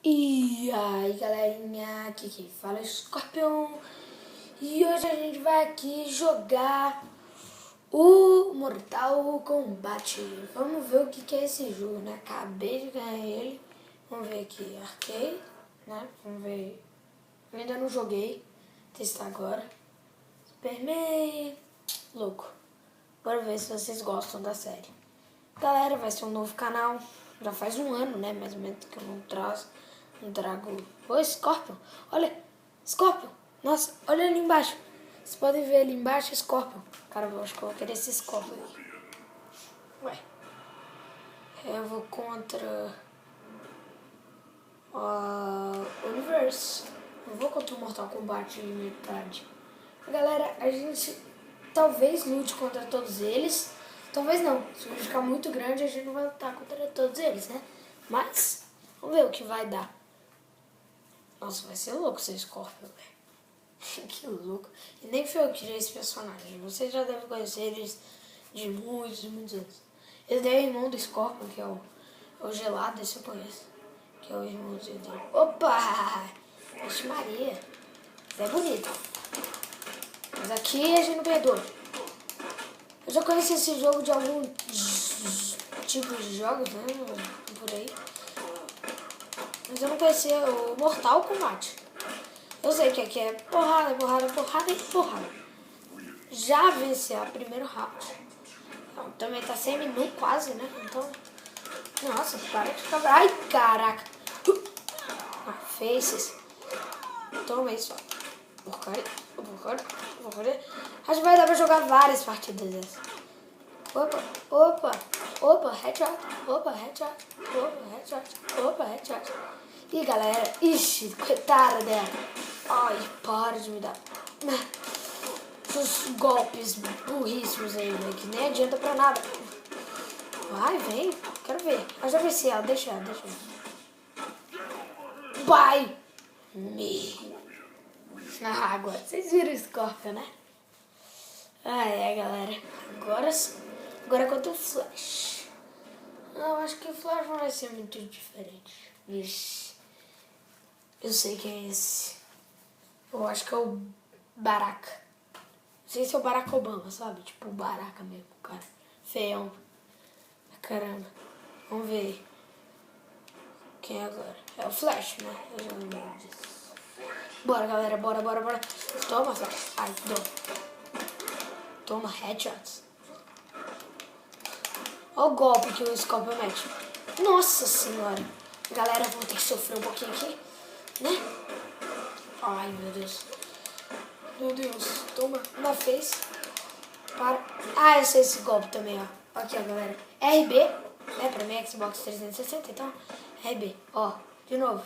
E aí galerinha, aqui quem fala é Scorpion. E hoje a gente vai aqui jogar o Mortal Kombat. Vamos ver o que é esse jogo, né? Acabei de ganhar ele. Vamos ver aqui, arcade, né? Vamos ver. Eu ainda não joguei. Testar agora. Superman. Louco. Bora ver se vocês gostam da série. Galera, vai ser um novo canal. Já faz um ano, né? Mais ou menos que eu não trago. Ô, Scorpion. Olha, Scorpion. Nossa, olha ali embaixo. Vocês podem ver ali embaixo, Scorpion. Cara, eu acho que eu vou querer esse Scorpion aí. Ué. Eu vou contra o Universe. Eu vou contra o Mortal Kombat de metade. Galera, a gente talvez lute contra todos eles. Talvez não. Se ficar muito grande, a gente não vai lutar contra todos eles, né? Mas, vamos ver o que vai dar. Nossa, vai ser louco ser Scorpion, velho. Que louco. E nem foi eu que criei esse personagem. Vocês já devem conhecer eles de muitos anos. Ele é o irmão do Scorpion, que é o Gelado, esse eu conheço. Que é o irmãozinho dele. Opa! Vixe Maria. Isso é bonito. Mas aqui a gente não perdoa. Eu já conheci esse jogo de algum tipo de jogos, né? Por aí. Mas eu não conhecia o Mortal Kombat. Eu sei que aqui é porrada, porrada, porrada e porrada. Já venci a primeiro round. Então, também tá semi-nu quase, né? Então, nossa, para de ficar... Ai, caraca. Faces. Toma isso, ó. Porcaria. Acho que vai dar pra jogar várias partidas dessas. Opa, headshot. Opa, headshot. Ih, galera. Ixi, coitada dela. Ai, para de me dar. Esses golpes burríssimos aí, né? Que nem adianta pra nada. Vai, vem. Quero ver. Eu já venci ela. Deixa ela. Vai! Na água. Vocês viram o Scorpion, né? Galera. Agora é contra o Flash. Não, acho que o Flash não vai ser muito diferente. Vixe. Eu sei quem é esse. Eu acho que é o Baraka. Não sei se é o Barack Obama, sabe? Tipo o Baraka mesmo, cara. Feião. Caramba. Vamos ver. Quem é agora? É o Flash, né? Eu já não lembro disso. Bora, galera. Bora. Toma, Flash. Ai, toma headshots. Olha o golpe que o Scorpion mete. Nossa senhora. Galera, vou ter que sofrer um pouquinho aqui, né? Ai, meu Deus. Toma, uma face. Para. Eu sei esse golpe também, ó. Aqui, ó, galera. RB, né? Pra mim, Xbox 360, então. RB, ó. De novo.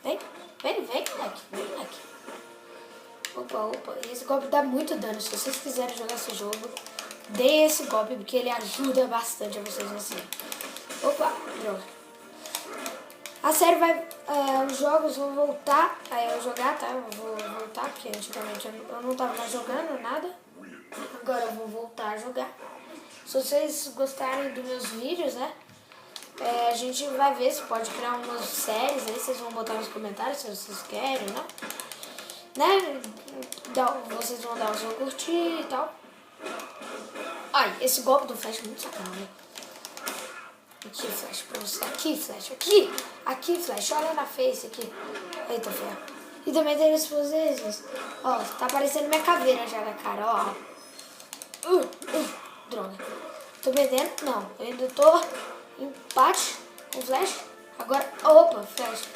Vem, moleque. Opa. E esse golpe dá muito dano. Se vocês quiserem jogar esse jogo, dê esse golpe, porque ele ajuda bastante a vocês vencerem. Opa, droga. A série vai... os jogos vão voltar a eu jogar, tá? Eu vou voltar, porque antigamente eu não tava mais jogando nada. Agora eu vou voltar a jogar. Se vocês gostarem dos meus vídeos, né? A gente vai ver se pode criar umas séries aí. Vocês vão botar nos comentários se vocês querem, né? Vocês vão dar o seu curtir e tal. Ai, esse golpe do Flash é muito sacanagem. Aqui, Flash, pra você. Aqui, Flash. Aqui, Flash. Olha na face aqui. Eita, ferro. E também tem os poderes. Ó, tá aparecendo minha caveira já na cara, ó. Droga. Tô perdendo? Não. Eu ainda tô empate com o Flash. Agora, opa, Flash.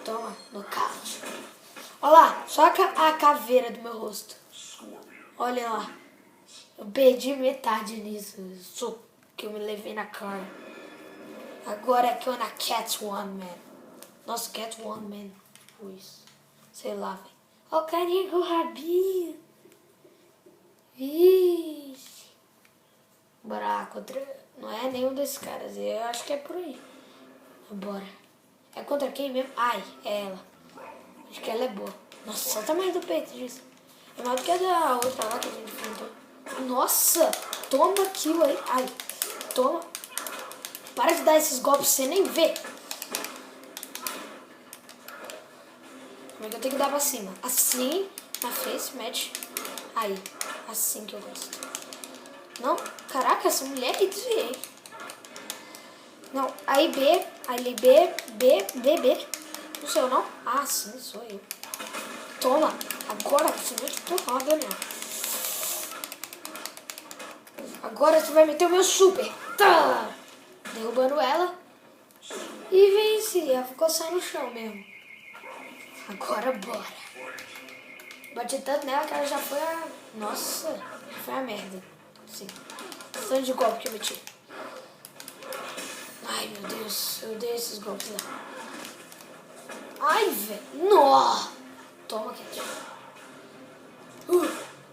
Toma, nocaute. Olha lá, só a caveira do meu rosto. Olha lá. Eu perdi metade nisso. Soco que eu me levei na cara. Agora é que eu na Cat One Man. Nossa, Cat One Man. Pois. Sei lá, velho. Ó, o carinha com o rabinho. Vixe. Bora contra... Não é nenhum desses caras. Eu acho que é por aí. Bora. É contra quem mesmo? Ai, é ela. Acho que ela é boa. Nossa, só o tamanho do peito disso. É maior do que a da outra lá que a gente enfrentou. Nossa! Toma kill aí. Ai. Toma. Para de dar esses golpes sem nem ver. Como é que eu tenho que dar pra cima? Assim, na face, mete. Aí, assim que eu gosto. Não, caraca, essa mulher aí desviei. Não, aí B, aí B. Não sou eu, não? Ah, sim, sou eu. Toma, agora você mete porrada, né? Agora você vai meter o meu super. Tá! Derrubando ela. E vence. Ela ficou só no chão mesmo. Agora bora. Bati tanto nela que ela já foi a... Nossa, foi a merda. Sim. Tanto de golpe que eu meti. Ai, meu Deus. Eu odeio esses golpes lá. Ai, velho. Nossa. Toma, Cat.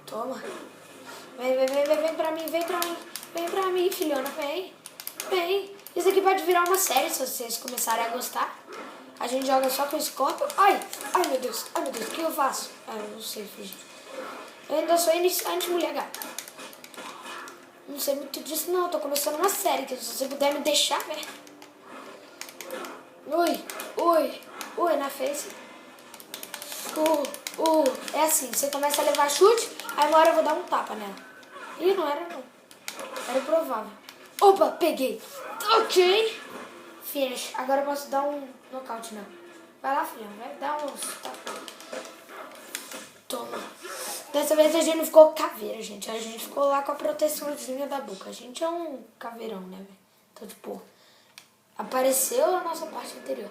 Toma. Vem pra mim, vem pra mim. Vem pra mim, filhona, vem. Vem. Isso aqui pode virar uma série se vocês começarem a gostar. A gente joga só com Scorpion. Ai, meu Deus, o que eu faço? Ah, eu não sei fugir. Eu ainda sou iniciante, mulher gata. Não sei muito disso não, eu tô começando uma série, que se você puder me deixar, velho. Ui, na face. É assim, você começa a levar chute, aí uma hora eu vou dar um tapa nela. Ih, não era não. Era provável. Opa, peguei. Ok. Finish. Agora eu posso dar um nocaute nela. Vai lá, filhão, vai dar uns tapas. Toma. Dessa vez a gente não ficou caveira, gente. A gente ficou lá com a proteçãozinha da boca. A gente é um caveirão, né, velho? Então, tipo, apareceu a nossa parte anterior.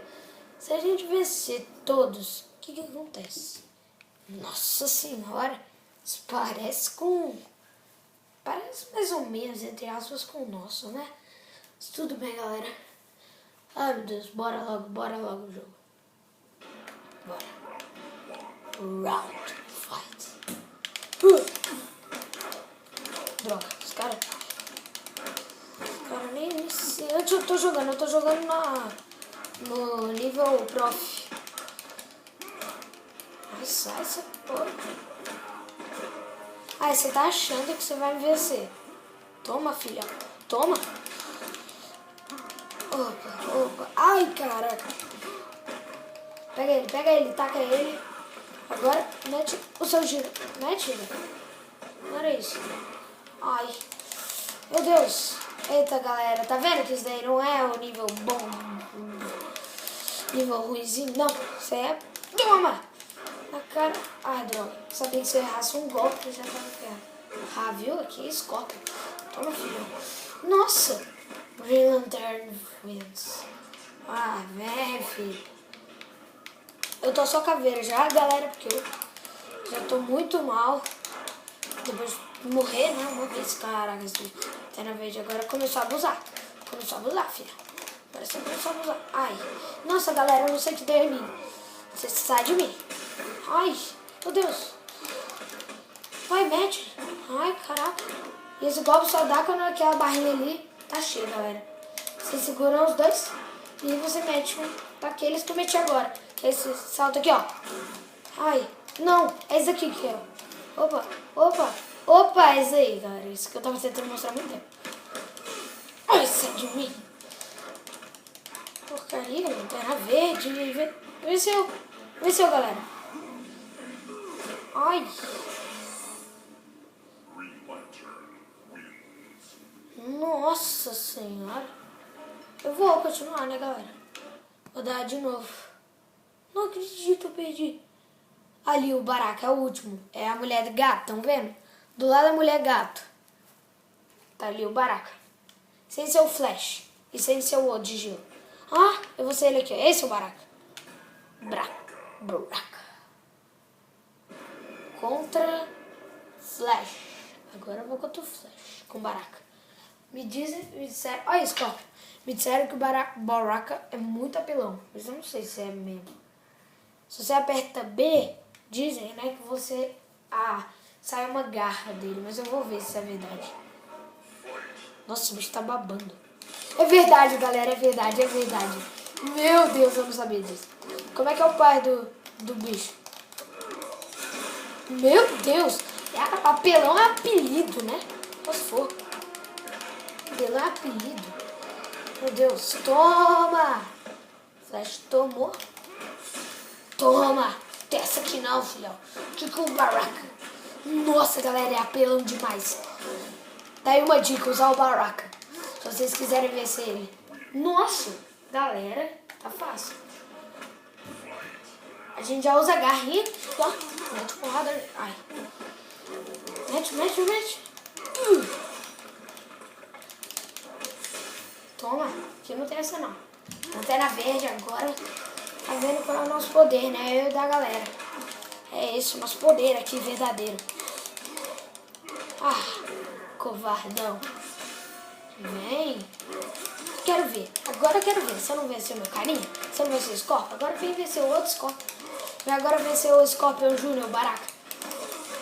Se a gente vencer todos, o que acontece? Nossa senhora, isso parece com... Parece mais ou menos, entre aspas, com o nosso, né? Mas tudo bem, galera. Ai, meu Deus, bora logo o jogo. Bora. Round fight. Droga, os caras nem sei. Eu tô jogando no nível prof. Ai, sai essa porra. Ai, você tá achando que você vai me vencer. Toma, filha. Toma. Opa. Ai, caraca. Pega ele, taca ele. Agora, mete o seu giro. Mete, velho. Não era isso. Ai. Meu Deus. Eita, galera. Tá vendo que isso daí não é o nível bom? Nível ruimzinho? Não. Isso é... Toma! Na cara. Ai, droga. Sabia que se eu errasse um golpe, eu já tava ferrado. Ah, viu? Aqui é Scorpion. Toma, filho. Nossa. Green Lantern wins. Ah, vem, filho. Eu tô só caveira já, galera, porque eu já tô muito mal. Depois de morrer, né? Morrer, caraca, esse Lanterna Verde agora começou a abusar. Filha. Agora você começou a abusar. Ai. Nossa, galera, eu não sei o que deu em mim. Você sai de mim. Ai, meu Deus. Vai, mete. Ai, caraca. E esse golpe só dá quando aquela barrinha ali tá cheia, galera. Você segura os dois e você mete um daqueles que eu meti agora. Que é esse salto aqui, ó. Ai, não. É esse aqui que é. Opa, é esse aí, galera. Isso que eu tava tentando mostrar há muito tempo. Ai, sai de mim. Porcaria, Lanterna Verde. Venceu, galera. Ai. Nossa senhora. Eu vou continuar, né, galera? Vou dar de novo. Não acredito, eu perdi. Ali, o Baraka é o último. É a mulher gato, tão vendo? Do lado da mulher gato. Tá ali o Baraka. Sem ser o Flash. E sem ser o outro de gelo. Ah, eu vou ser ele aqui. Esse é o Baraka. Baraka. Contra Flash. Agora eu vou contra o Flash. Com Baraka. Me disseram... Olha isso, Scorpion. Me disseram que o Baraka é muito apelão. Mas eu não sei se é mesmo. Se você aperta B, dizem, né, que você... sai uma garra dele. Mas eu vou ver se é verdade. Nossa, o bicho tá babando. É verdade, galera. É verdade. Meu Deus, eu não sabia disso. Como é que é o pai do bicho? Meu Deus. Apelão é apelido, né? Só se for. Pelo apelido. Meu Deus, toma! Flash tomou. Toma! Tem essa aqui não, filhão. Que com o Baraka. Nossa, galera, é apelão demais. Daí uma dica, usar o Baraka. Se vocês quiserem vencer ele. Nossa, galera, tá fácil. A gente já usa a garrinha. Ó, mete porrada. Ai. Mete. Toma, aqui não tem essa não. Lanterna verde agora. Tá vendo qual é o nosso poder, né? Eu e da galera. É esse, o nosso poder aqui, verdadeiro. Ah, covardão. Vem. Quero ver. Agora eu quero ver. Se eu não vencer o meu carinha, se eu não vencer o Scorpion, agora vem vencer o outro Scorpion. Vem agora vencer o Scorpion Júnior, o Baraka.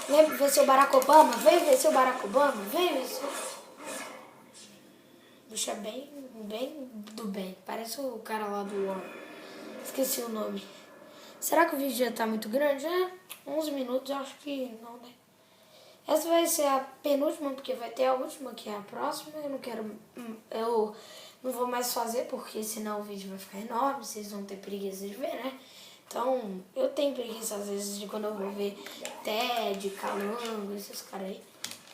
Vem vencer o Barack Obama. Vem vencer o Barack Obama. Vem vencer. Bicho é bem do bem. Parece o cara lá do UOL. Esqueci o nome. Será que o vídeo já tá muito grande? 11 minutos, eu acho que não, né? Essa vai ser a penúltima, porque vai ter a última, que é a próxima. Eu não vou mais fazer, porque senão o vídeo vai ficar enorme, vocês vão ter preguiça de ver, né? Então, eu tenho preguiça às vezes de quando eu vou ver Ted, Calango, esses caras aí.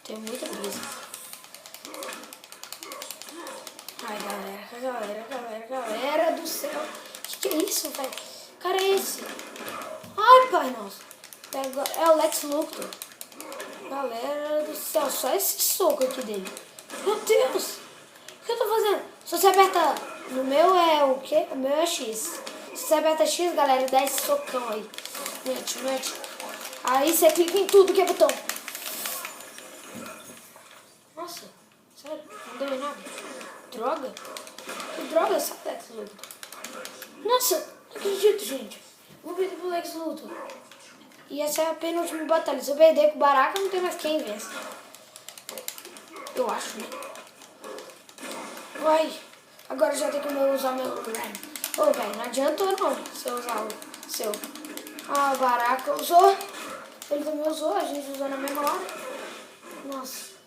Tenho muita preguiça. Ai, galera do céu. Que é isso, velho? Que cara é esse? Ai, pai nosso. É o Lex Luthor. Galera do céu, só esse soco aqui dele. Meu Deus. O que eu tô fazendo? Se você aperta... No meu é o quê? O meu é X. Se você aperta X, galera, dá esse socão aí. Mete. Aí você clica em tudo que é botão. Nossa, sério, não deu em nada. Droga? Que droga essa Lex Luthor? Nossa, não acredito, gente. Vou perder pro Lex Luthor. E essa é a penúltima batalha. Se eu perder com o Baraka, não tem mais quem vence. Eu acho, né? Vai. Agora já tem que usar meu Ram. Ô, velho, não adiantou não se eu usar o seu. Ah, o Baraka usou. Ele também usou, a gente usou na mesma hora. Nossa.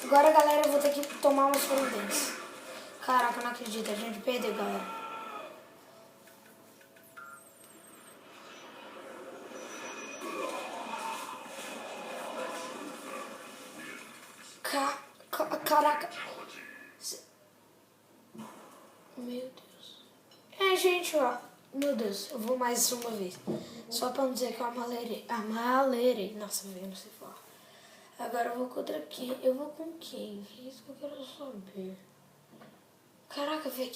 Agora, galera, eu vou ter que tomar umas providências. Caraca, eu não acredito. A gente perdeu, galera. Caraca. Meu Deus. Gente, ó. Meu Deus, eu vou mais uma vez. Só pra não dizer que eu amalerei. Nossa, velho, não sei falar. Agora eu vou contra quem? Eu vou com quem? É isso que eu quero saber. Caraca, velho,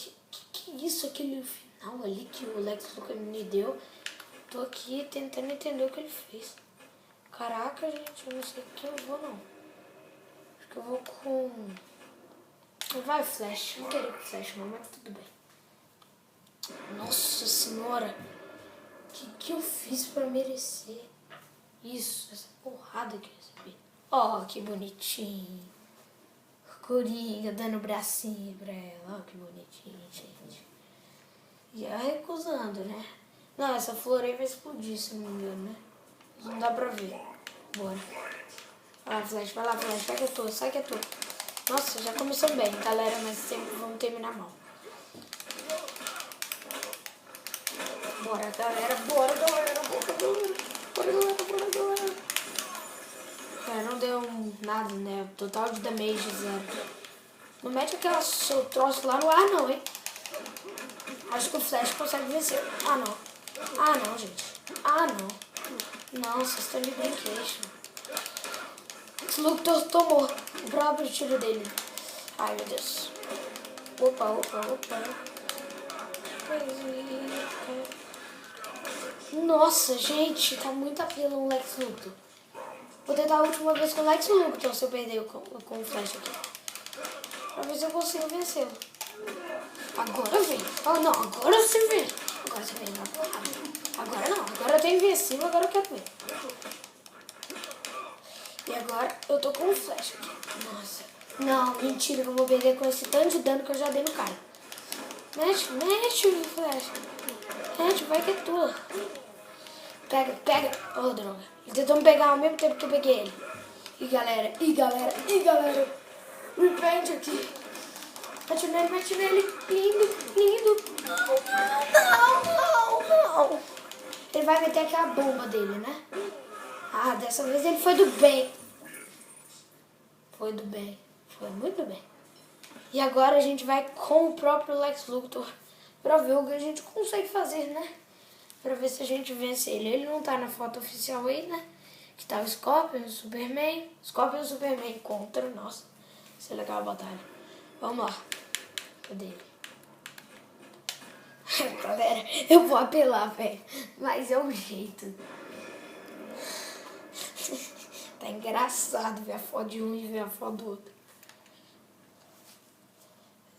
que isso? Aquele final ali que o Lex Luthor me deu. Tô aqui tentando entender o que ele fez. Caraca, gente, eu não sei quem eu vou, não. Acho que eu vou com... Vai, Flash. Não queria com Flash, não, mas tudo bem. Nossa senhora. O que eu fiz pra merecer isso? Essa porrada que eu recebi. Ó, que bonitinho. Coringa dando bracinho pra ela. Ó, que bonitinho, gente. E ela recusando, né? Não, essa flor aí vai explodir, se não me engano, né? Não dá pra ver. Bora. Vai lá, Flash. Vai lá, Flash. Sai que eu tô. Sai que eu tô. Nossa, já começou bem, galera. Mas sempre vamos terminar mal. Bora, galera. Bora, galera. Não deu nada, né? Total de damage 0. Não mete aquela seu troço lá no ar, não, hein? Acho que o Flash consegue vencer. Ah, não. Ah, não, gente. Ah, não. Não, vocês estão de brinquedo. Esse Luthor tomou o próprio tiro dele. Ai, meu Deus. Opa. Nossa, gente, tá muito apelo no Lex Luthor. Vou tentar a última vez com o Lex Luthor se eu perder com o Flash aqui. Pra ver se eu consigo vencê-lo. Agora vem. Oh, não, agora você vem. Agora você vem na porrada. Agora não, agora eu tô invencível, agora eu quero ver. E agora eu tô com o Flash aqui. Nossa. Não, mentira, que eu vou perder com esse tanto de dano que eu já dei no cara. Mexe, Flash. Mete, vai que é tua. Pega, pega. Oh, droga. Ele tentou me pegar ao mesmo tempo que eu peguei ele. E galera. Revenge aqui. Mete nele. Lindo. Não. Ele vai meter aquela bomba dele, né? Ah, dessa vez ele foi do bem. Foi muito bem. E agora a gente vai com o próprio Lex Luthor pra ver o que a gente consegue fazer, né? Pra ver se a gente vence ele. Ele não tá na foto oficial aí, né? Que tá o Scorpion, o Superman. Scorpion e o Superman contra. Nossa, isso é legal a batalha. Vamos lá. Cadê ele? Galera, eu vou apelar, velho. Mas é o jeito. Tá engraçado ver a foto de um e ver a foto do outro.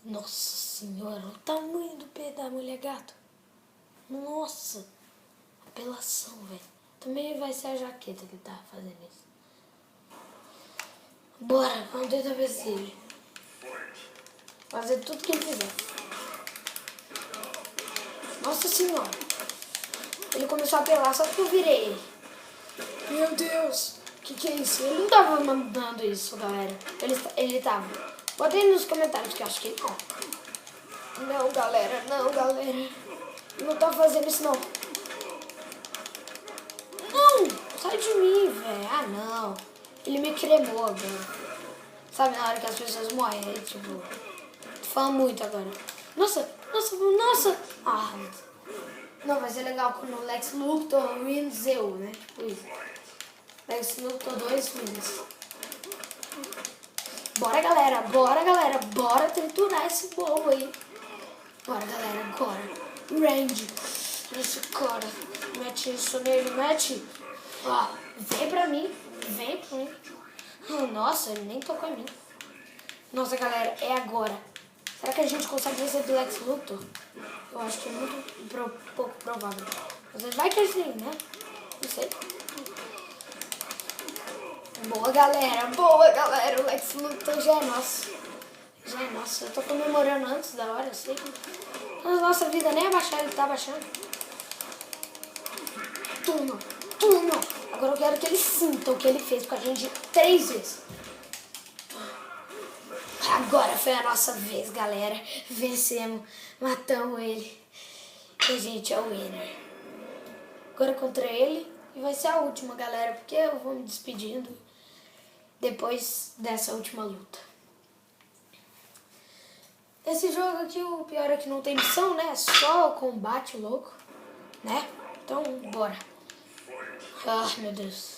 Nossa senhora, o tamanho do pé da mulher gato. Nossa, apelação, velho. Também vai ser a jaqueta que tá fazendo isso. Bora, vamos tentar vencer ele. Fazer tudo que ele fizer. Nossa senhora. Ele começou a apelar só que eu virei ele. Meu Deus. Que é isso? Ele não tava mandando isso, galera. Ele tava. Bota aí nos comentários que eu acho que ele não. Não, galera. Não tá fazendo isso, não. Não! Sai de mim, velho. Ah, não. Ele me cremou agora. Sabe na hora que as pessoas morrem? Aí, tipo... Tô falando muito agora. Nossa! Ah, não, vai ser legal quando o Lex Luthor wins eu, né? Tipo isso. Lex Luthor 2 wins. Bora, galera. Bora triturar esse bobo aí. Bora, galera. Agora. Range. Esse cara. Mete isso nele, mete. Ó, vem pra mim. Nossa, ele nem tocou em mim. Nossa, galera, é agora. Será que a gente consegue vencer do Lex Luthor? Eu acho que é muito pouco provável. Mas vai que assim, né? Não sei. Boa, galera. O Lex Luthor já é nosso. Eu tô comemorando antes da hora, eu sei que... A nossa vida nem é baixar, ele tá baixando. Toma. Agora eu quero que ele sinta o que ele fez com a gente 3 vezes. Agora foi a nossa vez, galera. Vencemos, matamos ele. E a gente é o winner. Agora contra ele. E vai ser a última, galera, porque eu vou me despedindo depois dessa última luta. Esse jogo aqui, o pior é que não tem missão, né? É só combate louco, né? Então, bora. Ah, meu Deus.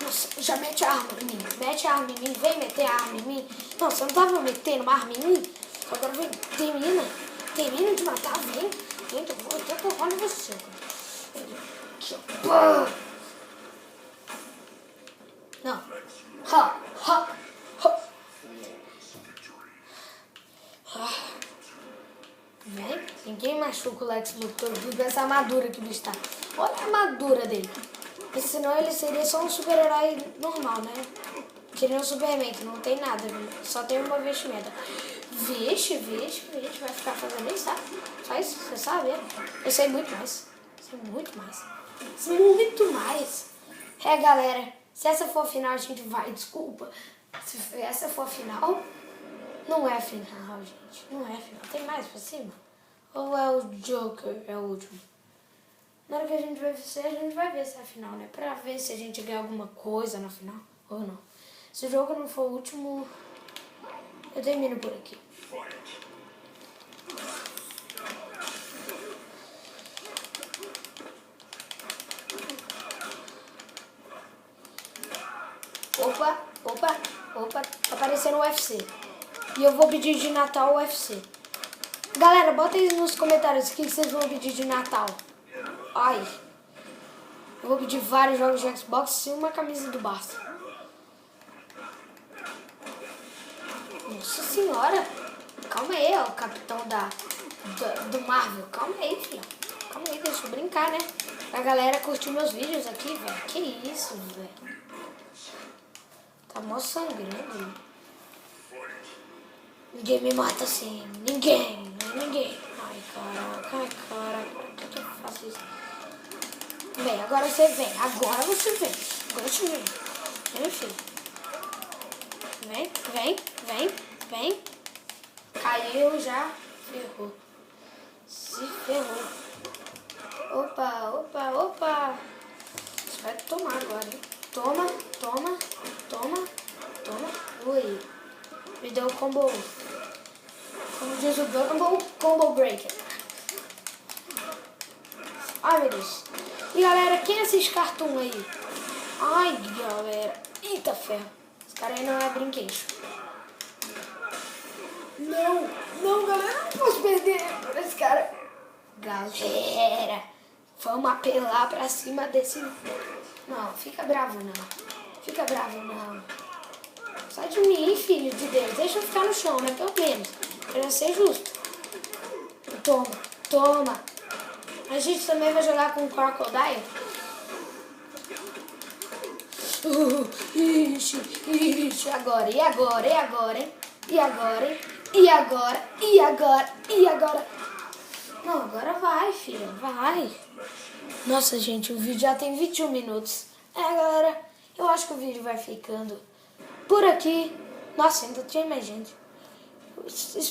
Nossa, já mete a arma em mim. Vem meter a arma em mim. Não, você não tava metendo uma arma em mim? Agora vem, termina de matar, vem. Eu vou até porrar em você. Não. Vem, ninguém machuca o Lex Luthor com essa armadura que o bicho tá. Olha a armadura dele. Porque senão ele seria só um super-herói normal, né? Que nem o Superman, que não tem nada, só tem uma vestimenta. Vixe, vai ficar fazendo isso, tá? Só isso, você sabe? Eu sei muito mais. Muito mais. É, galera, se essa for a final, a gente vai, desculpa. Se essa for a final, não é final, gente. Não é final. Tem mais pra cima? Ou é o Joker, é o último? Na hora que a gente vai vencer, a gente vai ver se é a final, né? Pra ver se a gente ganha alguma coisa na final ou não. Se o jogo não for o último, eu termino por aqui. Opa, apareceu no UFC. E eu vou pedir de Natal o UFC. Galera, bota aí nos comentários o que vocês vão pedir de Natal. Ai. Eu vou pedir vários jogos de Xbox e uma camisa do Barça. Nossa senhora. Calma aí, ó, o capitão do Marvel. Calma aí, filho. Calma aí, deixa eu brincar, né? Pra galera curtir meus vídeos aqui, velho. Que isso, velho. Tá mó sangrando. Ninguém me mata assim. Ninguém. Ai, caraca. Por que eu faço isso? Vem, agora você vem. Agora você vem. Agora você vem. Vem, meu filho. Vem, vem, vem, vem. Caiu já. Ferrou. Se ferrou. Opa, opa, opa. Você vai tomar agora, hein? Toma, toma, toma, toma. Ui. Me deu o combo. Como diz o Gumball, Combo Breaker. Ai, meu Deus. E galera, quem assiste Cartoon aí? Ai, galera. Eita ferro. Esse cara aí não é brinquedo. Não, não, galera. Não posso perder por esse cara. Galera, vamos apelar pra cima desse... Não, fica bravo não. Fica bravo não. Sai de mim, filho de Deus. Deixa eu ficar no chão, né? Pelo menos. Pra ser justo. Toma, toma. A gente também vai jogar com o Crocodile. Ixi, ixi, agora, e agora, e agora, hein? E agora, hein? E agora, e agora, e agora? Não, agora vai, filha, vai. Nossa, gente, o vídeo já tem 21 minutos. Galera, eu acho que o vídeo vai ficando por aqui. Nossa, ainda tinha mais gente. Espero